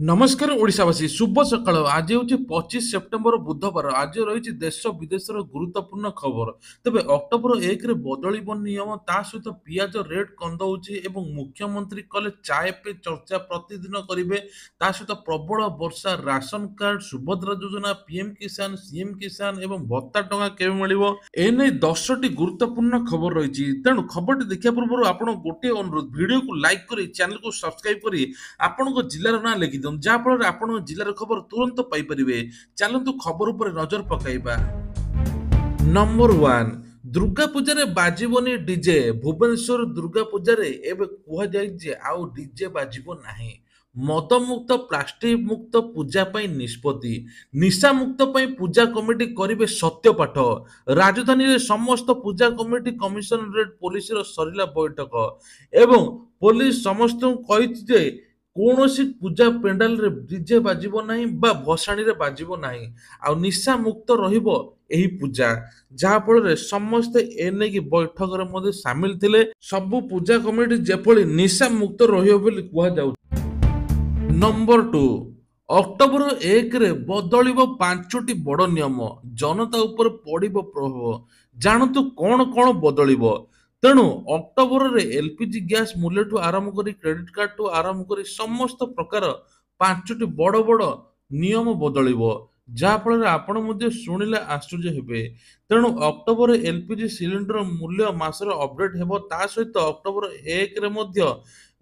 नमस्कार ओडिशावासी शुभ सकाळ आज हूँ 25 सेप्टेम्बर बुधवार आज रही देश विदेशर गुरुत्वपूर्ण खबर तेबे अक्टोबर 1 रे बदलिब नियम ता सहित पियाज रेट कंदउची एवं मुख्यमंत्री कले चाय पे चर्चा प्रतिदिन करिवे ता सहित प्रबल वर्षा राशन कार्ड सुभद्रा योजना पीएम किसान सीएम किसान एवं भत्ता टंका केबे मिलिबो एने 10टी गुरुत्वपूर्ण खबर रही तेणु खबरटी देखिया पूर्व आपण गोटे अनुरोध वीडियो को लाइक करी चैनल को सब्सक्राइब करी ଆପଣଙ୍କ ଜିଲ୍ଲାର ନାଁ ଲେଖିଦିଅନ୍ତୁ ଯାହାଫଳରେ ଆପଣଙ୍କ ଜିଲ୍ଲାର ଖବର ତୁରନ୍ତ ପାଇପାରିବେ। ଚାଲନ୍ତୁ ଖବର ଉପରେ ନଜର ପକାଇବା। ନମ୍ବର 1 ଦୁର୍ଗା ପୂଜାରେ ବାଜିବନି ଡିଜେ ଭୁବନେଶ୍ୱର ଦୁର୍ଗା ପୂଜାରେ ଏବେ କୁହାଯାଇଛି ଯେ ଆଉ ଡିଜେ ବାଜିବ ନାହିଁ। ମଦମୁକ୍ତ ପ୍ଲାଷ୍ଟିକ ମୁକ୍ତ ପୂଜା ପାଇଁ ନିଷ୍ପତ୍ତି ନିଶା ମୁକ୍ତ ପାଇଁ ପୂଜା କମିଟି କରିବେ ସତ୍ୟପାଠ ରାଜଧାନୀରେ ସମସ୍ତ ପୂଜା କମିଟି କମିଶନରେଟ୍ ପୋଲିସର ସରିଲା ବୈଠକ ଏବଂ ପୋଲିସ ସମସ୍ତଙ୍କୁ କହିଛି ଯେ କୌଣସି ପୂଜା ପେଣ୍ଡାଲରେ ଡିଜେ ବାଜିବ ନାହିଁ ବା ଭସାଣିରେ ବାଜିବ ନାହିଁ ଆଉ ନିଶା ମୁକ୍ତ ରହିବ ଏହି ପୂଜା ଯାହାଫଳରେ ସମସ୍ତେ ଏ ନେଇକି ବୈଠକରେ ମଧ୍ୟ ସାମିଲ ଥିଲେ ସବୁ ପୂଜା କମିଟି ଯେପରି ନିଶା ମୁକ୍ତ ରହିବ ବୋଲି କୁହାଯାଉଛି। ନମ୍ବର 2 ଅକ୍ଟୋବର 1ରେ ବଦଳିବ 5ଟି ବଡ଼ ନିୟମ ଜନତା ଉପରେ ପଡ଼ିବ ପ୍ରଭାବ ଜାଣନ୍ତୁ କଣ କଣ ବଦଳିବ ତେଣୁ ଅକ୍ଟୋବରରେ ଏଲପିଜି ଗ୍ୟାସ୍ ମୂଲ୍ୟଠୁ ଆରମ୍ଭ କରି କ୍ରେଡିଟ୍ କାର୍ଡଠୁ ଆରମ୍ଭ କରି ସମସ୍ତ ପ୍ରକାର 5ଟି ବଡ଼ ବଡ଼ ନିୟମ ବଦଳିବ ଯାହାଫଳରେ ଆପଣ ମଧ୍ୟ ଶୁଣିଲେ ଆଶ୍ଚର୍ଯ୍ୟ ହେବେ ତେଣୁ ଅକ୍ଟୋବରରେ ଏଲପିଜି ସିଲିଣ୍ଡର ମୂଲ୍ୟ ମାସରେ ଅପଡେଟ୍ ହେବ ତା ସହିତ ଅକ୍ଟୋବର 1ରେ ମଧ୍ୟ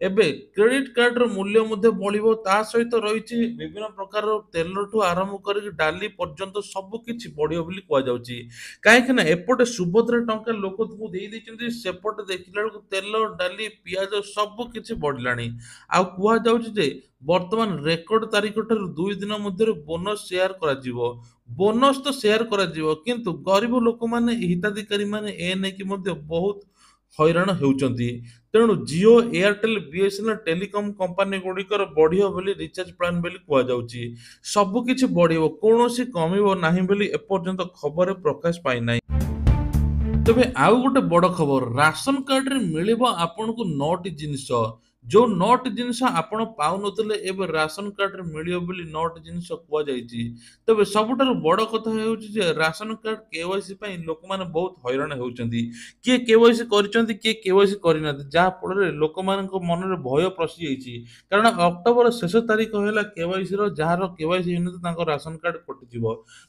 ଏବେ କ୍ରେଡିଟ୍ କାର୍ଡର ମୂଲ୍ୟ ମଧ୍ୟ ବଢିବ ତା ସହିତ ରହିଛି ବିଭିନ୍ନ ପ୍ରକାର ତେଲଠୁ ଆରମ୍ଭ କରିକି ଡାଲି ପର୍ଯ୍ୟନ୍ତ ସବୁ କିଛି ବଢିବ ବୋଲି କୁହାଯାଉଛି କାହିଁକି ନା ଏପଟେ ସୁଭଦ୍ରା ଟଙ୍କା ଲୋକଙ୍କୁ ଦେଇ ଦେଇଛନ୍ତି ସେପଟେ ଦେଖିଲା ବେଳକୁ ତେଲ ଡାଲି ପିଆଜ ସବୁ କିଛି ବଢିଲାଣି ଆଉ କୁହାଯାଉଛି ଯେ ବର୍ତ୍ତମାନ ରେକର୍ଡ ତାରିଖ ଠାରୁ 2 ଦିନ ମଧ୍ୟରେ ବୋନସ ସେୟାର କରାଯିବ ବୋନସ ତ ସେୟାର କରାଯିବ କିନ୍ତୁ ଗରିବ ଲୋକମାନେ ହିତାଧିକାରୀ ମାନେ ଏ ନେଇକି ମଧ୍ୟ ବହୁତ ହଇରାଣ ହେଉଛନ୍ତି ତେଣୁ Jio Airtel BSNL telecom company ଗୁଡ଼ିକର ବଢିବ ବୋଲି ରିଚାର୍ଜ ପ୍ଲାନ ବୋଲି କୁହାଯାଉଛି ସବୁ କିଛି ବଢିବ କୌଣସି କମିବ ନାହିଁ ବୋଲି ଏପର୍ଯ୍ୟନ୍ତ ଖବରରେ ପ୍ରକାଶ ପାଇନାହିଁ। ତେବେ ଆଉ ଗୋଟେ ବଡ ଖବର ରାସନ କାର୍ଡରେ ମିଳିବ ଆପଣଙ୍କୁ 9ଟି ଜିନିଷ ଯୋଉ 9ଟି ଜିନିଷ ଆପଣ ପାଉନଥିଲେ ଏବେ ରାସନ କାର୍ଡରେ ମିଳିବ ବୋଲି 9ଟି ଜିନିଷ କୁହାଯାଇଛି ତେବେ ସବୁଠାରୁ ବଡ କଥା ହେଉଛି ଯେ ରାସନ କାର୍ଡ କେୱାଇସି ପାଇଁ ଲୋକମାନେ ବହୁତ ହଇରାଣ ହେଉଛନ୍ତି କିଏ କେୱାଇସି କରିଛନ୍ତି କିଏ କେୱାଇସି କରିନାହାନ୍ତି ଯାହା ଫଳରେ ଲୋକମାନଙ୍କ ମନରେ ଭୟ ପଶିଯାଇଛି କାରଣ ଅକ୍ଟୋବର ଶେଷ ତାରିଖ ହେଲା କେୱାଇସି ର ଯାହାର କେୱାଇସି ହେଇନଥିବ ତାଙ୍କ ରାସନ କାର୍ଡ କଟିଯିବ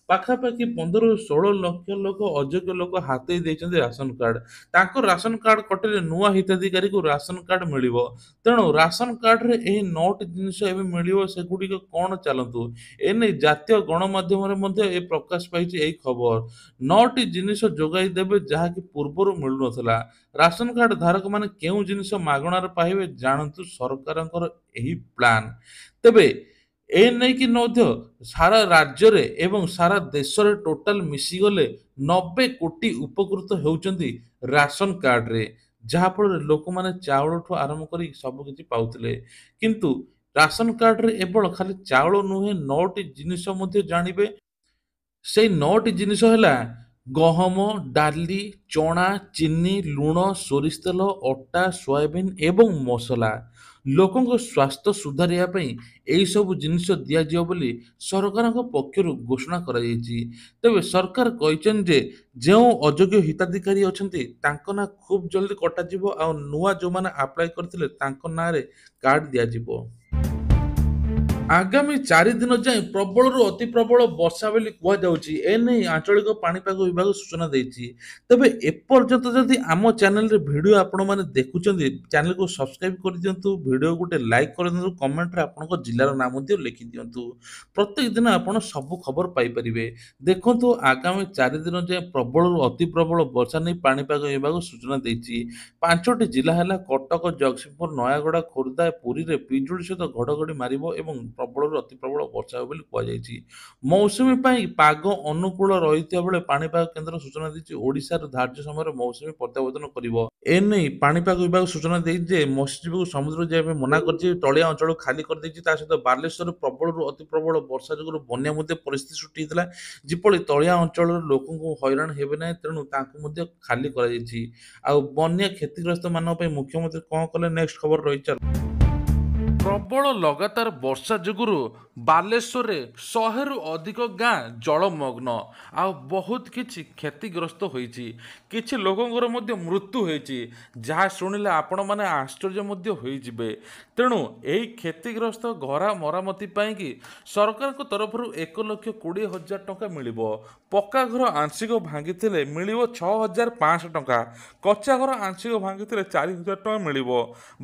ପାଖାପାଖି 15ରୁ 16 ଲକ୍ଷ ଲୋକ ଅଯୋଗ୍ୟ ଲୋକ ହାତେଇ ଦେଇଛନ୍ତି ରାସନ କାର୍ଡ ତାଙ୍କ ରାସନ କାର୍ଡ କଟିଲେ ନୂଆ ହିତାଧିକାରୀକୁ ରାସନ କାର୍ଡ ମିଳିବ ତେଣୁ ରାସନ କାର୍ଡରେ ଏହି 9ଟି ଜିନିଷ ଏବେ ମିଳିବ ସେଗୁଡ଼ିକ କଣ ଚାଲନ୍ତୁ ଏନେଇ ଜାତୀୟ ଗଣମାଧ୍ୟମରେ ମଧ୍ୟ ଏ ପ୍ରକାଶ ପାଇଛି ଏହି ଖବର 9ଟି ଜିନିଷ ଯୋଗାଇ ଦେବେ ଯାହାକି ପୂର୍ବରୁ ମିଳୁନଥିଲା ରାସନ କାର୍ଡ ଧାରକ ମାନେ କେଉଁ ଜିନିଷ ମାଗଣାରେ ପାଇବେ ଜାଣନ୍ତୁ ସରକାରଙ୍କର ଏହି ପ୍ଲାନ ତେବେ ଏ ନେଇକି ମଧ୍ୟ ସାରା ରାଜ୍ୟରେ ଏବଂ ସାରା ଦେଶରେ ଟୋଟାଲ ମିଶିଗଲେ 90 କୋଟି ଉପକୃତ ହେଉଛନ୍ତି ରାସନ କାର୍ଡରେ ଯାହାଫଳରେ ଲୋକମାନେ ଚାଉଳଠୁ ଆରମ୍ଭ କରି ସବୁ କିଛି ପାଉଥିଲେ କିନ୍ତୁ ରାସନ କାର୍ଡରେ କେବଳ ଖାଲି ଚାଉଳ ନୁହେଁ 9ଟି ଜିନିଷ ମଧ୍ୟ ଜାଣିବେ ସେଇ 9ଟି ଜିନିଷ ହେଲା ଗହମ ଡାଲି ଚଣା ଚିନି ଲୁଣ ସୋରିଷ ତେଲ ଅଟା ସୋୟାବିନ୍ ଏବଂ ମସଲା ଲୋକଙ୍କ ସ୍ୱାସ୍ଥ୍ୟ ସୁଧାରିବା ପାଇଁ ଏହି ସବୁ ଜିନିଷ ଦିଆଯିବ ବୋଲି ସରକାରଙ୍କ ପକ୍ଷରୁ ଘୋଷଣା କରାଯାଇଛି ତେବେ ସରକାର କହିଛନ୍ତି ଯେ ଯେଉଁ ଅଯୋଗ୍ୟ ହିତାଧିକାରୀ ଅଛନ୍ତି ତାଙ୍କ ନାଁ ଖୁବ୍ ଜଲ୍ଦି କଟାଯିବ ଆଉ ନୂଆ ଯେଉଁମାନେ ଆପ୍ଲାଏ କରିଥିଲେ ତାଙ୍କ ନାଁରେ କାର୍ଡ ଦିଆଯିବ। ଆଗାମୀ 4 ଦିନ ଯାଏଁ ପ୍ରବଳରୁ ଅତି ପ୍ରବଳ ବର୍ଷା ବୋଲି କୁହାଯାଉଛି ଏ ନେଇ ଆଞ୍ଚଳିକ ପାଣିପାଗ ବିଭାଗ ସୂଚନା ଦେଇଛି ତେବେ ଏପର୍ଯ୍ୟନ୍ତ ଯଦି ଆମ ଚ୍ୟାନେଲରେ ଭିଡ଼ିଓ ଆପଣମାନେ ଦେଖୁଛନ୍ତି ଚ୍ୟାନେଲକୁ ସବସ୍କ୍ରାଇବ କରିଦିଅନ୍ତୁ ଭିଡ଼ିଓ ଗୋଟେ ଲାଇକ୍ କରିଦିଅନ୍ତୁ କମେଣ୍ଟରେ ଆପଣଙ୍କ ଜିଲ୍ଲାର ନାଁ ମଧ୍ୟ ଲେଖିଦିଅନ୍ତୁ ପ୍ରତ୍ୟେକ ଦିନ ଆପଣ ସବୁ ଖବର ପାଇପାରିବେ ଦେଖନ୍ତୁ ଆଗାମୀ 4 ଦିନ ଯାଏଁ ପ୍ରବଳରୁ ଅତି ପ୍ରବଳ ବର୍ଷା ନେଇ ପାଣିପାଗ ବିଭାଗ ସୂଚନା ଦେଇଛି 5ଟି ଜିଲ୍ଲା ହେଲା କଟକ ଜଗତସିଂହପୁର ନୟାଗଡ଼ ଖୋର୍ଦ୍ଧା ପୁରୀରେ ବିଜୁଳି ସହିତ ଘଡ଼ଘଡ଼ି ମାରିବ ଏବଂ ପ୍ରବଳରୁ ଅତି ପ୍ରବଳ ବର୍ଷା ହେବ ବୋଲି କୁହାଯାଇଛି ମୌସୁମୀ ପାଇଁ ପାଗ ଅନୁକୂଳ ରହିଥିବା ବେଳେ ପାଣିପାଗ କେନ୍ଦ୍ର ସୂଚନା ଦେଇଛି ଓଡ଼ିଶାର ଧାର୍ଯ୍ୟ ସମୟରେ ମୌସୁମୀ ପ୍ରତ୍ୟାବର୍ତ୍ତନ କରିବ ଏନେଇ ପାଣିପାଗ ବିଭାଗ ସୂଚନା ଦେଇଛି ଯେ ମତ୍ସ୍ୟଜୀବୀଙ୍କୁ ସମୁଦ୍ର ଯିବା ପାଇଁ ମନା କରିଛି ତଳିଆ ଅଞ୍ଚଳ ଖାଲି କରିଦେଇଛି ତା ସହିତ ବାଲେଶ୍ୱରରେ ପ୍ରବଳରୁ ଅତି ପ୍ରବଳ ବର୍ଷା ଯୋଗୁଁ ବନ୍ୟା ମଧ୍ୟ ପରିସ୍ଥିତି ସୃଷ୍ଟି ହେଇଥିଲା ଯେପରି ତଳିଆ ଅଞ୍ଚଳର ଲୋକଙ୍କୁ ହଇରାଣ ହେବେ ନାହିଁ ତେଣୁ ତାଙ୍କୁ ମଧ୍ୟ ଖାଲି କରାଯାଇଛି ଆଉ ବନ୍ୟା କ୍ଷତିଗ୍ରସ୍ତ ମାନଙ୍କ ପାଇଁ ମୁଖ୍ୟମନ୍ତ୍ରୀ କଣ କଲେ ନେକ୍ସଟ ଖବର ରହିଛି। ପ୍ରବଳ ଲଗାତାର ବର୍ଷା ଯୋଗୁରୁ ବାଲେଶ୍ୱରରେ 100ରୁ ଅଧିକ ଗାଁ ଜଳମଗ୍ନ ଆଉ ବହୁତ କିଛି କ୍ଷତିଗ୍ରସ୍ତ ହୋଇଛି। କିଛି ଲୋକଙ୍କର ମଧ୍ୟ ମୃତ୍ୟୁ ହୋଇଛି, ଯାହା ଶୁଣିଲେ ଆପଣମାନେ ଆଶ୍ଚର୍ଯ୍ୟ ମଧ୍ୟ ହୋଇଯିବେ। ତେଣୁ ଏହି କ୍ଷତିଗ୍ରସ୍ତ ଘର ମରାମତି ପାଇଁକି ସରକାରଙ୍କ ତରଫରୁ 1,20,000 ଟଙ୍କା ମିଳିବ। ପକ୍କା ଘର ଆଂଶିକ ଭାଙ୍ଗିଥିଲେ ମିଳିବ 6,500 ଟଙ୍କା। କଚ୍ଚା ଘର ଆଂଶିକ ଭାଙ୍ଗିଥିଲେ 4,000 ଟଙ୍କା ମିଳିବ।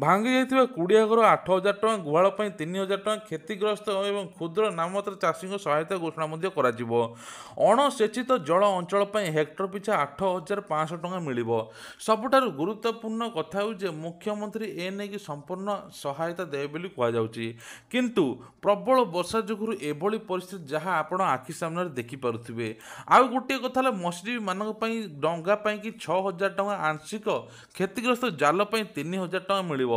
ଭାଙ୍ଗି ଯାଇଥିବା କୁଡ଼ିଆ ଘର 8,000 ଟଙ୍କା, ଗୁହାଳ ପାଇଁ 3,000 ଟଙ୍କା, କ୍ଷତିଗ୍ରସ୍ତ ଏବଂ କ୍ଷୁଦ୍ର ନାମମାତ୍ର ଚାଷୀଙ୍କ ସହାୟତା ଘୋଷଣା ମଧ୍ୟ କରାଯିବ। ଅଣସେଚିତ ଜଳ ଅଞ୍ଚଳ ପାଇଁ ହେକ୍ଟର ପିଛା 8,500 ଟଙ୍କା ମିଳିବ। ସବୁଠାରୁ ଗୁରୁତ୍ୱପୂର୍ଣ୍ଣ କଥା ହେଉଛି ଯେ ମୁଖ୍ୟମନ୍ତ୍ରୀ ଏ ନେଇକି ସମ୍ପୂର୍ଣ୍ଣ ସହାୟତା ଦେବେ ବୋଲି କୁହାଯାଉଛି। କିନ୍ତୁ ପ୍ରବଳ ବର୍ଷା ଯୋଗୁଁ ଏଭଳି ପରିସ୍ଥିତି ଯାହା ଆପଣ ଆଖି ସାମ୍ନାରେ ଦେଖିପାରୁଥିବେ। ଆଉ ଗୋଟିଏ କଥା ହେଲା ମତ୍ସ୍ୟଜୀବୀମାନଙ୍କ ପାଇଁ ଡଙ୍ଗା ପାଇଁକି 6,000 ଟଙ୍କା, ଆଂଶିକ କ୍ଷତିଗ୍ରସ୍ତ ଜାଲ ପାଇଁ 3,000 ଟଙ୍କା ମିଳିବ।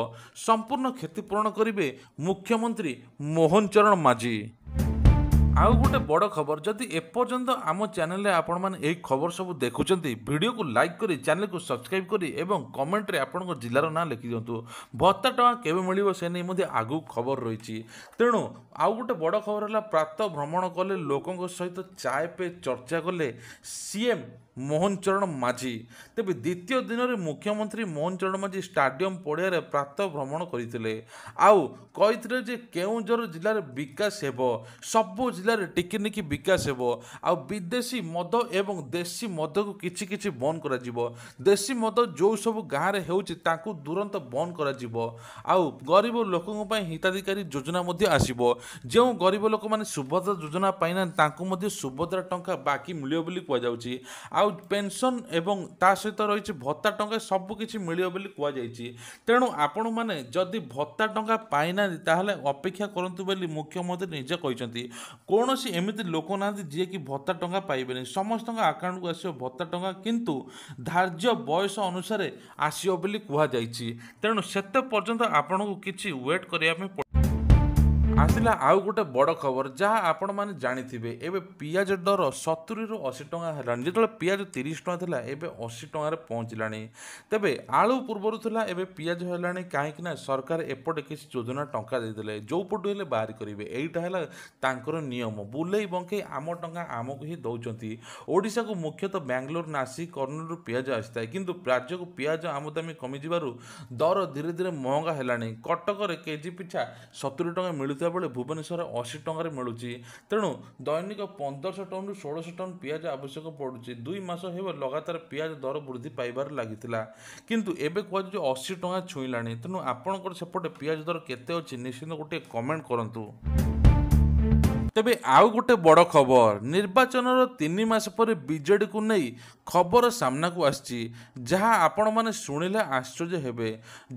ସମ୍ପୂର୍ଣ୍ଣ କ୍ଷତିପୂରଣ କରିବେ ମୁଖ୍ୟମନ୍ତ୍ରୀ ମୋହନ ଚରଣ ମାଝୀ। ଆଉ ଗୋଟେ ବଡ଼ ଖବର, ଯଦି ଏପର୍ଯ୍ୟନ୍ତ ଆମ ଚ୍ୟାନେଲରେ ଆପଣମାନେ ଏହି ଖବର ସବୁ ଦେଖୁଛନ୍ତି, ଭିଡ଼ିଓକୁ ଲାଇକ୍ କରି ଚ୍ୟାନେଲକୁ ସବସ୍କ୍ରାଇବ୍ କରି ଏବଂ କମେଣ୍ଟରେ ଆପଣଙ୍କ ଜିଲ୍ଲାର ନାଁ ଲେଖିଦିଅନ୍ତୁ। ଭତ୍ତା ଟଙ୍କା କେବେ ମିଳିବ ସେ ନେଇ ମଧ୍ୟ ଆଗକୁ ଖବର ରହିଛି। ତେଣୁ ଆଉ ଗୋଟେ ବଡ଼ ଖବର ହେଲା, ପ୍ରାତଃ ଭ୍ରମଣ କଲେ, ଲୋକଙ୍କ ସହିତ ଚାଏ ପେ ଚର୍ଚ୍ଚା କଲେ ସିଏମ୍ ମୋହନ ଚରଣ ମାଝୀ। ତେବେ ଦ୍ୱିତୀୟ ଦିନରେ ମୁଖ୍ୟମନ୍ତ୍ରୀ ମୋହନ ଚରଣ ମାଝୀ ଷ୍ଟାଡିୟମ ପଡ଼ିଆରେ ପ୍ରାତଃ ଭ୍ରମଣ କରିଥିଲେ। ଆଉ କହିଥିଲେ ଯେ କେଉଁଝର ଜିଲ୍ଲାରେ ବିକାଶ ହେବ, ସବୁ ଜିଲ୍ଲାରେ ଟିକିନିକି ବିକାଶ ହେବ। ଆଉ ବିଦେଶୀ ମଦ ଏବଂ ଦେଶୀ ମଦକୁ କିଛି କିଛି ବନ୍ଦ କରାଯିବ। ଦେଶୀ ମଦ ଯେଉଁ ସବୁ ଗାଁରେ ହେଉଛି ତାଙ୍କୁ ତୁରନ୍ତ ବନ୍ଦ କରାଯିବ। ଆଉ ଗରିବ ଲୋକଙ୍କ ପାଇଁ ହିତାଧିକାରୀ ଯୋଜନା ମଧ୍ୟ ଆସିବ। ଯେଉଁ ଗରିବ ଲୋକମାନେ ସୁଭଦ୍ରା ଯୋଜନା ପାଇନାହାନ୍ତି ତାଙ୍କୁ ମଧ୍ୟ ସୁଭଦ୍ରା ଟଙ୍କା ବାକି ମିଳିବ ବୋଲି କୁହାଯାଉଛି। ଆଉ ପେନ୍ସନ୍ ଏବଂ ତା ସହିତ ରହିଛି ଭତ୍ତା ଟଙ୍କା, ସବୁକିଛି ମିଳିବ ବୋଲି କୁହାଯାଇଛି। ତେଣୁ ଆପଣମାନେ ଯଦି ଭତ୍ତା ଟଙ୍କା ପାଇନାହାନ୍ତି ତାହେଲେ ଅପେକ୍ଷା କରନ୍ତୁ ବୋଲି ମୁଖ୍ୟମନ୍ତ୍ରୀ ନିଜେ କହିଛନ୍ତି। କୌଣସି ଏମିତି ଲୋକ ନାହାନ୍ତି ଯିଏକି ଭତ୍ତା ଟଙ୍କା ପାଇବେନି, ସମସ୍ତଙ୍କ ଆକାଉଣ୍ଟକୁ ଆସିବ ଭତ୍ତା ଟଙ୍କା, କିନ୍ତୁ ଧାର୍ଯ୍ୟ ବୟସ ଅନୁସାରେ ଆସିବ ବୋଲି କୁହାଯାଇଛି। ତେଣୁ ସେତେ ପର୍ଯ୍ୟନ୍ତ ଆପଣଙ୍କୁ କିଛି ୱେଟ୍ କରିବା ପାଇଁ ପଡ଼ିବ। ଆସିଲା ଆଉ ଗୋଟେ ବଡ଼ ଖବର, ଯାହା ଆପଣମାନେ ଜାଣିଥିବେ। ଏବେ ପିଆଜ ଦର 70ରୁ 80 ଟଙ୍କା ହେଲାଣି। ଯେତେବେଳେ ପିଆଜ 30 ଟଙ୍କା ଥିଲା ଏବେ 80 ଟଙ୍କାରେ ପହଞ୍ଚିଲାଣି। ତେବେ ଆଳୁ ପୂର୍ବରୁ ଥିଲା, ଏବେ ପିଆଜ ହେଲାଣି। କାହିଁକି ନା ସରକାର ଏପଟେ କିଛି ଯୋଜନା ଟଙ୍କା ଦେଇଦେଲେ, ଯେଉଁ ପଟୁ ହେଲେ ବାହାରି କରିବେ। ଏଇଟା ହେଲା ତାଙ୍କର ନିୟମ। ବୁଲେଇ ବଙ୍କେଇ ଆମ ଟଙ୍କା ଆମକୁ ହିଁ ଦେଉଛନ୍ତି। ଓଡ଼ିଶାକୁ ମୁଖ୍ୟତଃ ବାଙ୍ଗାଲୋର, ନାସିକ, କର୍ଣ୍ଣୁଲରୁ ପିଆଜ ଆସିଥାଏ, କିନ୍ତୁ ରାଜ୍ୟକୁ ପିଆଜ ଆମଦାନୀ କମିଯିବାରୁ ଦର ଧୀରେ ଧୀରେ ମହଙ୍ଗା ହେଲାଣି। କଟକରେ କେଜି ପିଛା 70 ଟଙ୍କା ମିଳୁଥିବା ବେଳେ ଭୁବନେଶ୍ୱରରେ 80 ଟଙ୍କାରେ ମିଳୁଛି। ତେଣୁ ଦୈନିକ 1500 ଟନ୍ରୁ 1600 ଟନ୍ ପିଆଜ ଆବଶ୍ୟକ ପଡ଼ୁଛି। 2 ମାସ ହେବ ଲଗାତାର ପିଆଜ ଦର ବୃଦ୍ଧି ପାଇବାରେ ଲାଗିଥିଲା, କିନ୍ତୁ ଏବେ କୁହାଯାଉଛି 80 ଟଙ୍କା ଛୁଇଁଲାଣି। ତେଣୁ ଆପଣଙ୍କର ସେପଟେ ପିଆଜ ଦର କେତେ ଅଛି ନିଶ୍ଚିନ୍ତ ଗୋଟିଏ କମେଣ୍ଟ କରନ୍ତୁ। ତେବେ ଆଉ ଗୋଟେ ବଡ଼ ଖବର, ନିର୍ବାଚନର 3 ମାସ ପରେ ବିଜେଡ଼ିକୁ ନେଇ ଖବର ସାମ୍ନାକୁ ଆସିଛି, ଯାହା ଆପଣମାନେ ଶୁଣିଲେ ଆଶ୍ଚର୍ଯ୍ୟ ହେବେ।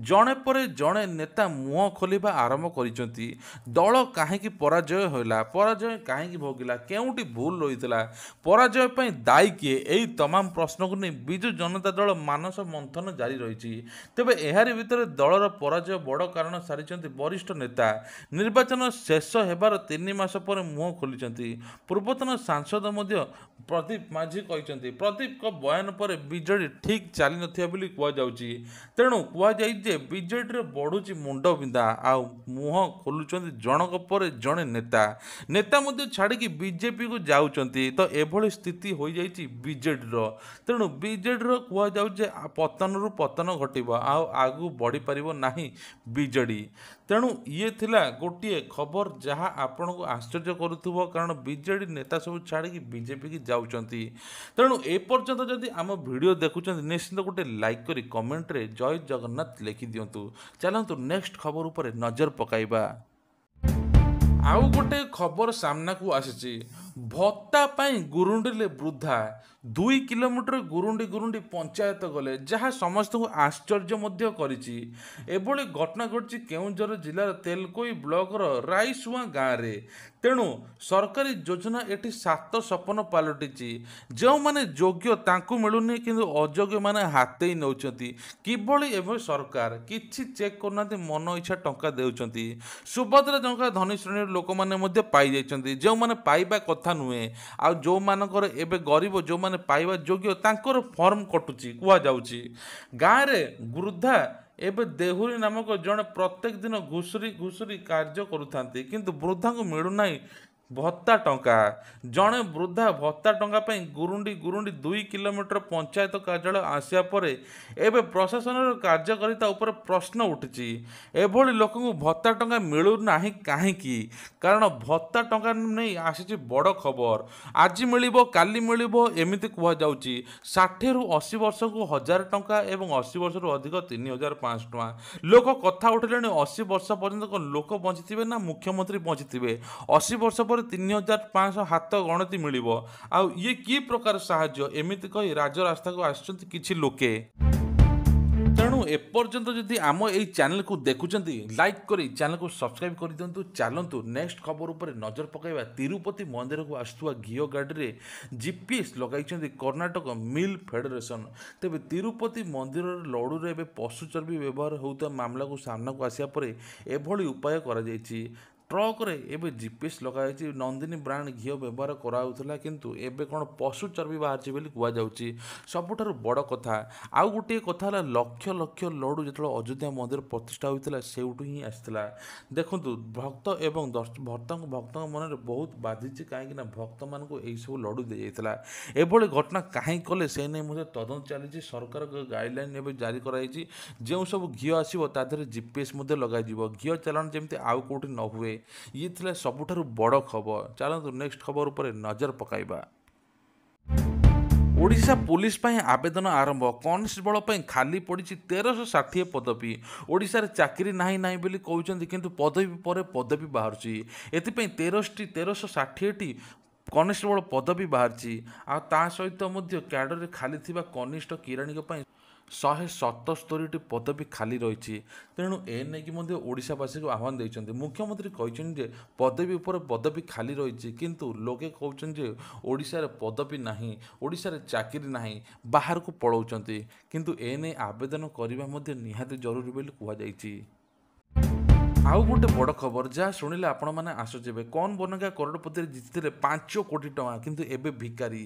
ଜଣେ ପରେ ଜଣେ ନେତା ମୁହଁ ଖୋଲିବା ଆରମ୍ଭ କରିଛନ୍ତି। ଦଳ କାହିଁକି ପରାଜୟ ହେଲା, ପରାଜୟ କାହିଁକି ଭୋଗିଲା, କେଉଁଠି ଭୁଲ ରହିଥିଲା, ପରାଜୟ ପାଇଁ ଦାୟୀ କିଏ, ଏହି ତମାମ ପ୍ରଶ୍ନକୁ ନେଇ ବିଜୁ ଜନତା ଦଳ ମାନସ ମନ୍ଥନ ଜାରି ରହିଛି। ତେବେ ଏହାରି ଭିତରେ ଦଳର ପରାଜୟ ବଡ଼ କାରଣ ସାରିଛନ୍ତି ବରିଷ୍ଠ ନେତା। ନିର୍ବାଚନ ଶେଷ ହେବାର 3 ମାସ ପରେ ମୁହଁ ଖୋଲିଛନ୍ତି ପୂର୍ବତନ ସାଂସଦ ମଧ୍ୟ ପ୍ରଦୀପ ମାଝୀ। କହିଛନ୍ତି ପ୍ରଦୀପଙ୍କ ବୟାନ ପରେ ବିଜେଡ଼ି ଠିକ୍ ଚାଲିନଥିବା ବୋଲି କୁହାଯାଉଛି। ତେଣୁ କୁହାଯାଇଛି ଯେ ବିଜେଡ଼ିରେ ବଢ଼ୁଛି ମୁଣ୍ଡବିନ୍ଧା, ଆଉ ମୁହଁ ଖୋଲୁଛନ୍ତି ଜଣକ ପରେ ଜଣେ ନେତା। ନେତା ମଧ୍ୟ ଛାଡ଼ିକି ବିଜେପିକୁ ଯାଉଛନ୍ତି। ତ ଏଭଳି ସ୍ଥିତି ହୋଇଯାଇଛି ବିଜେଡ଼ିର। ତେଣୁ ବିଜେଡ଼ିର କୁହାଯାଉଛି ଯେ ପତନରୁ ପତନ ଘଟିବ, ଆଉ ଆଗକୁ ବଢ଼ିପାରିବ ନାହିଁ ବିଜେଡ଼ି। ତେଣୁ ଇଏ ଥିଲା ଗୋଟିଏ ଖବର ଯାହା ଆପଣଙ୍କୁ ଆଶ୍ଚର୍ଯ୍ୟ କରୁଥିବ, କାରଣ ବିଜେଡ଼ି ନେତା ସବୁ ଛାଡ଼ିକି ବିଜେପିକି ଯାଉଛନ୍ତି। ତେଣୁ ଏପର୍ଯ୍ୟନ୍ତ ଯଦି ଆମ ଭିଡ଼ିଓ ଦେଖୁଛନ୍ତି ନିଶ୍ଚିନ୍ତ ଗୋଟେ ଲାଇକ୍ କରି କମେଣ୍ଟରେ ଜୟ ଜଗନ୍ନାଥ ଲେଖିଦିଅନ୍ତୁ। ଚାଲନ୍ତୁ ନେକ୍ସଟ ଖବର ଉପରେ ନଜର ପକାଇବା। ଆଉ ଗୋଟେ ଖବର ସାମ୍ନାକୁ ଆସିଛି, ଭତ୍ତା ପାଇଁ ଗୁରୁଣ୍ଡିଲେ ବୃଦ୍ଧା। 2 କିଲୋମିଟର ଗୁରୁଣ୍ଡି ଗୁରୁଣ୍ଡି ପଞ୍ଚାୟତ ଗଲେ, ଯାହା ସମସ୍ତଙ୍କୁ ଆଶ୍ଚର୍ଯ୍ୟ ମଧ୍ୟ କରିଛି। ଏଭଳି ଘଟଣା ଘଟିଛି କେଉଁଝର ଜିଲ୍ଲାର ତେଲକୋଇ ବ୍ଲକର ରାଇସୁଆଁ ଗାଁରେ। ତେଣୁ ସରକାରୀ ଯୋଜନା ଏଠି 7 ସପନ ପାଲଟିଛି। ଯେଉଁମାନେ ଯୋଗ୍ୟ ତାଙ୍କୁ ମିଳୁନି, କିନ୍ତୁ ଅଯୋଗ୍ୟମାନେ ହାତେଇ ନେଉଛନ୍ତି। କିଭଳି ଏଭଳି ସରକାର କିଛି ଚେକ୍ କରୁନାହାନ୍ତି, ମନ ଇଚ୍ଛା ଟଙ୍କା ଦେଉଛନ୍ତି। ସୁଭଦ୍ରା ଟଙ୍କା ଧନୀ ଶ୍ରେଣୀର ଲୋକମାନେ ମଧ୍ୟ ପାଇଯାଇଛନ୍ତି, ଯେଉଁମାନେ ପାଇବା କଥା ନୁହେଁ। ଆଉ ଯେଉଁମାନଙ୍କର ଏବେ ଗରିବ, ଯେଉଁମାନେ ପାଇବା ଯୋଗ୍ୟ ତାଙ୍କର ଫର୍ମ କଟୁଛି କୁହାଯାଉଛି। ଗାଁରେ ବୃଦ୍ଧା ଏବେ ଦେହୁରୀ ନାମକ ଜଣେ ପ୍ରତ୍ୟେକ ଦିନ ଘୁଷୁରି କାର୍ଯ୍ୟ କରୁଥାନ୍ତି, କିନ୍ତୁ ବୃଦ୍ଧାଙ୍କୁ ମିଳୁନାହିଁ ଭତ୍ତା ଟଙ୍କା। ଜଣେ ବୃଦ୍ଧା ଭତ୍ତା ଟଙ୍କା ପାଇଁ ଗୁରୁଣ୍ଡି 2 କିଲୋମିଟର ପଞ୍ଚାୟତ କାର୍ଯ୍ୟାଳୟ ଆସିବା ପରେ ଏବେ ପ୍ରଶାସନର କାର୍ଯ୍ୟକାରିତା ଉପରେ ପ୍ରଶ୍ନ ଉଠିଛି। ଏଭଳି ଲୋକଙ୍କୁ ଭତ୍ତା ଟଙ୍କା ମିଳୁନାହିଁ କାହିଁକି? କାରଣ ଭତ୍ତା ଟଙ୍କା ନେଇ ଆସିଛି ବଡ଼ ଖବର। ଆଜି ମିଳିବ କାଲି ମିଳିବ ଏମିତି କୁହାଯାଉଛି। 60ରୁ 80 ବର୍ଷକୁ 1000 ଟଙ୍କା ଏବଂ 80 ବର୍ଷରୁ ଅଧିକ 3500 ଟଙ୍କା। ଲୋକ କଥା ଉଠିଲେଣି 80 ବର୍ଷ ପର୍ଯ୍ୟନ୍ତ କ'ଣ ଲୋକ ବଞ୍ଚିଥିବେ ନା ମୁଖ୍ୟମନ୍ତ୍ରୀ ବଞ୍ଚିଥିବେ? 80 ବର୍ଷ ପରେ 3500 ହାତ ଗଣତି ମିଳିବ। ଆଉ ଇଏ କି ପ୍ରକାର ସାହାଯ୍ୟ? ଏମିତି କହି ରାଜରାସ୍ତାକୁ ଆସିଛନ୍ତି କିଛି ଲୋକେ। ତେଣୁ ଏପର୍ଯ୍ୟନ୍ତ ଯଦି ଆମ ଏଇ ଚ୍ୟାନେଲକୁ ଦେଖୁଛନ୍ତି, ଲାଇକ୍ କରି ଚ୍ୟାନେଲକୁ ସବସ୍କ୍ରାଇବ୍ କରିଦିଅନ୍ତୁ। ଚାଲନ୍ତୁ ନେକ୍ସଟ ଖବର ଉପରେ ନଜର ପକାଇବା। ତିରୁପତି ମନ୍ଦିରକୁ ଆସୁଥିବା ଘିଅ ଗାଡ଼ିରେ ଜିପିଏସ୍ ଲଗାଇଛନ୍ତି କର୍ଣ୍ଣାଟକ ମିଲ୍ ଫେଡେରେସନ୍। ତେବେ ତିରୁପତି ମନ୍ଦିରର ଲଡ଼ୁରେ ଏବେ ପଶୁ ଚର୍ବି ବ୍ୟବହାର ହେଉଥିବା ମାମଲାକୁ ସାମ୍ନାକୁ ଆସିବା ପରେ ଏଭଳି ଉପାୟ କରାଯାଇଛି। ଟ୍ରକରେ ଏବେ ଜିପିଏସ୍ ଲଗାଯାଇଛି। ନନ୍ଦିନୀ ବ୍ରାଣ୍ଡ ଘିଅ ବ୍ୟବହାର କରାଯାଉଥିଲା, କିନ୍ତୁ ଏବେ କ'ଣ ପଶୁ ଚର୍ବି ବାହାରିଛି ବୋଲି କୁହାଯାଉଛି। ସବୁଠାରୁ ବଡ଼ କଥା ଆଉ ଗୋଟିଏ କଥା ହେଲା, ଲକ୍ଷ ଲକ୍ଷ ଲଡ଼ୁ ଯେତେବେଳେ ଅଯୋଧ୍ୟା ମନ୍ଦିର ପ୍ରତିଷ୍ଠା ହୋଇଥିଲା ସେଇଠୁ ହିଁ ଆସିଥିଲା। ଦେଖନ୍ତୁ ଭକ୍ତ ଏବଂ ଭକ୍ତଙ୍କ ମନରେ ବହୁତ ବାଧିଛି, କାହିଁକିନା ଭକ୍ତମାନଙ୍କୁ ଏହିସବୁ ଲଡ଼ୁ ଦିଆଯାଇଥିଲା। ଏଭଳି ଘଟଣା କାହିଁକି କଲେ ସେ ନେଇ ମଧ୍ୟ ତଦନ୍ତ ଚାଲିଛି। ସରକାରଙ୍କ ଗାଇଡ଼ଲାଇନ୍ ଏବେ ଜାରି କରାଯାଇଛି। ଯେଉଁ ସବୁ ଘିଅ ଆସିବ ତା ଦେହରେ ଜିପିଏସ୍ ମଧ୍ୟ ଲଗାଯିବ। ଘିଅ ଚାଲାଣ ଯେମିତି ଆଉ କେଉଁଠି ନ ହୁଏ। ଇଏ ଥିଲା ସବୁଠାରୁ ବଡ଼ ଖବର। ଚାଲନ୍ତୁ ନେକ୍ସଟ ଖବର ଉପରେ ନଜର ପକାଇବା। ଓଡ଼ିଶା ପୁଲିସ ପାଇଁ ଆବେଦନ ଆରମ୍ଭ। କନେଷ୍ଟବଳ ପାଇଁ ଖାଲି ପଡ଼ିଛି 1360 ପଦବୀ। ଓଡ଼ିଶାରେ ଚାକିରି ନାହିଁ ବୋଲି କହୁଛନ୍ତି, କିନ୍ତୁ ପଦବୀ ପରେ ପଦବୀ ବାହାରୁଛି। ଏଥିପାଇଁ 1360ଟି କନେଷ୍ଟବଳ ପଦବୀ ବାହାରିଛି। ଆଉ ତା ସହିତ ମଧ୍ୟ କ୍ୟାଡ଼ରରେ ଖାଲି ଥିବା କନିଷ୍ଠ କିରାଣୀଙ୍କ ପାଇଁ 177ଟି ପଦବୀ ଖାଲି ରହିଛି। ତେଣୁ ଏ ନେଇକି ମଧ୍ୟ ଓଡ଼ିଶାବାସୀକୁ ଆହ୍ୱାନ ଦେଇଛନ୍ତି। ମୁଖ୍ୟମନ୍ତ୍ରୀ କହିଛନ୍ତି ଯେ ପଦବୀ ଉପରେ ପଦବୀ ଖାଲି ରହିଛି, କିନ୍ତୁ ଲୋକେ କହୁଛନ୍ତି ଯେ ଓଡ଼ିଶାରେ ପଦବୀ ନାହିଁ, ଓଡ଼ିଶାରେ ଚାକିରି ନାହିଁ, ବାହାରକୁ ପଳାଉଛନ୍ତି। କିନ୍ତୁ ଏ ନେଇ ଆବେଦନ କରିବା ମଧ୍ୟ ନିହାତି ଜରୁରୀ ବୋଲି କୁହାଯାଇଛି। ଆଉ ଗୋଟେ ବଡ଼ ଖବର ଯାହା ଶୁଣିଲେ ଆପଣମାନେ ଆଶ୍ଚର୍ଯ୍ୟ। କୌନ ବନେଗା କରୋଡ଼ପତିରେ ଜିତିଥିଲେ 5 କୋଟି ଟଙ୍କା, କିନ୍ତୁ ଏବେ ଭିକାରୀ।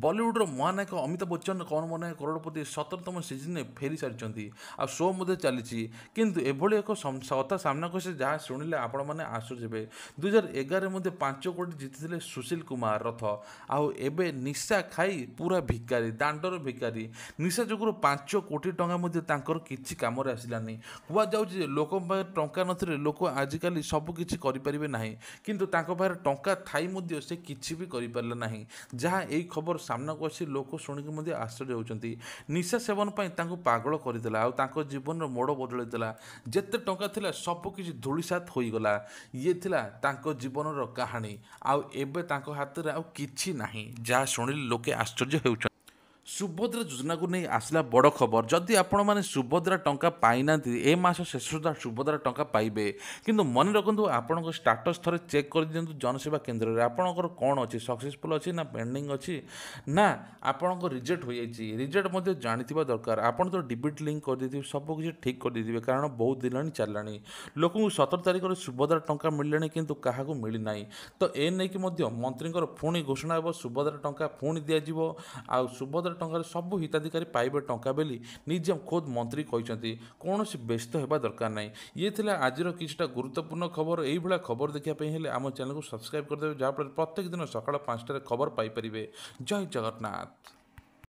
ବଲିଉଡ଼ର ମହାନାୟକ ଅମିତାଭ ବଚ୍ଚନ କୌନ ବନେଗା କରୋଡ଼ପତି 17ତମ ସିଜିନ୍ରେ ଫେରି ସାରିଛନ୍ତି। ଆଉ ଶୋ ମଧ୍ୟ ଚାଲିଛି। କିନ୍ତୁ ଏଭଳି ଏକ କଥା ସାମ୍ନାକୁ ଆସେ ଯାହା ଶୁଣିଲେ ଆପଣମାନେ ଆଶ୍ଚର୍ଯ୍ୟ। 2011ରେ ମଧ୍ୟ 5 କୋଟି ଜିତିଥିଲେ ସୁଶୀଲ କୁମାର ରଥ। ଆଉ ଏବେ ନିଶା ଖାଇ ପୁରା ଭିକାରୀ, ଦାଣ୍ଡର ଭିକାରୀ। ନିଶା ଯୋଗୁଁ 5 କୋଟି ଟଙ୍କା ମଧ୍ୟ ତାଙ୍କର କିଛି କାମରେ ଆସିଲାନି। କୁହାଯାଉଛି ଯେ ଲୋକଙ୍କ ପାଖରେ ଟଙ୍କା ନଥିଲେ ଲୋକ ଆଜିକାଲି ସବୁ କିଛି କରିପାରିବେ ନାହିଁ, କିନ୍ତୁ ତାଙ୍କ ପାଖରେ ଟଙ୍କା ଥାଇ ମଧ୍ୟ ସେ କିଛି ବି କରିପାରିଲେ ନାହିଁ। ଯାହା ଏହି ଖବର ସାମ୍ନାକୁ ଆସି ଲୋକ ଶୁଣିକି ମଧ୍ୟ ଆଶ୍ଚର୍ଯ୍ୟ ହେଉଛନ୍ତି। ନିଶା ସେବନ ପାଇଁ ତାଙ୍କୁ ପାଗଳ କରିଦେଲା, ଆଉ ତାଙ୍କ ଜୀବନର ମୋଡ଼ ବଦଳାଇଦେଲା। ଯେତେ ଟଙ୍କା ଥିଲା ସବୁ କିଛି ଧୂଳିସାତ ହୋଇଗଲା। ଇଏ ଥିଲା ତାଙ୍କ ଜୀବନର କାହାଣୀ। ଆଉ ଏବେ ତାଙ୍କ ହାତରେ ଆଉ କିଛି ନାହିଁ, ଯାହା ଶୁଣିଲେ ଲୋକେ ଆଶ୍ଚର୍ଯ୍ୟ ହେଉଛନ୍ତି। ସୁଭଦ୍ରା ଯୋଜନାକୁ ନେଇ ଆସିଲା ବଡ଼ ଖବର। ଯଦି ଆପଣମାନେ ସୁଭଦ୍ରା ଟଙ୍କା ପାଇନାହାନ୍ତି, ଏ ମାସ ଶେଷ ସୁଦ୍ଧା ସୁଭଦ୍ରା ଟଙ୍କା ପାଇବେ। କିନ୍ତୁ ମନେ ରଖନ୍ତୁ, ଆପଣଙ୍କ ଷ୍ଟାଟସ୍ ଥରେ ଚେକ୍ କରିଦିଅନ୍ତୁ ଜନସେବା କେନ୍ଦ୍ରରେ। ଆପଣଙ୍କର କ'ଣ ଅଛି, ସକ୍ସେସଫୁଲ୍ ଅଛି ନା ପେଣ୍ଡିଂ ଅଛି, ନା ଆପଣଙ୍କ ରିଜେକ୍ଟ ହୋଇଯାଇଛି। ରିଜେକ୍ଟ ମଧ୍ୟ ଜାଣିଥିବା ଦରକାର। ଆପଣ ତ ଡିବିଟ୍ ଲିଙ୍କ କରିଦେଇଥିବେ, ସବୁ କିଛି ଠିକ୍ କରିଦେଇଥିବେ, କାରଣ ବହୁତ ଦିନ ଚାଲିଲାଣି। ଲୋକଙ୍କୁ 17 ତାରିଖରେ ସୁଭଦ୍ରା ଟଙ୍କା ମିଳିଲାଣି, କିନ୍ତୁ କାହାକୁ ମିଳିନାହିଁ। ତ ଏ ନେଇକି ମଧ୍ୟ ମନ୍ତ୍ରୀଙ୍କର ପୁଣି ଘୋଷଣା ହେବ, ସୁଭଦ୍ରା ଟଙ୍କା ପୁଣି ଦିଆଯିବ। ଆଉ ସୁଭଦ୍ରା ଟଙ୍କାରେ ସବୁ ହିତାଧିକାରୀ ପାଇବେ ଟଙ୍କା ବୋଲି ନିଜେ ଖୋଦ୍ ମନ୍ତ୍ରୀ କହିଛନ୍ତି। କୌଣସି ବ୍ୟସ୍ତ ହେବା ଦରକାର ନାହିଁ। ଇଏ ଥିଲା ଆଜିର କିଛିଟା ଗୁରୁତ୍ୱପୂର୍ଣ୍ଣ ଖବର। ଏଇଭଳିଆ ଖବର ଦେଖିବା ପାଇଁ ହେଲେ ଆମ ଚ୍ୟାନେଲକୁ ସବସ୍କ୍ରାଇବ୍ କରିଦେବେ, ଯାହାଫଳରେ ପ୍ରତ୍ୟେକ ଦିନ ସକାଳ 5ଟାରେ ଖବର ପାଇପାରିବେ। ଜୟ ଜଗନ୍ନାଥ।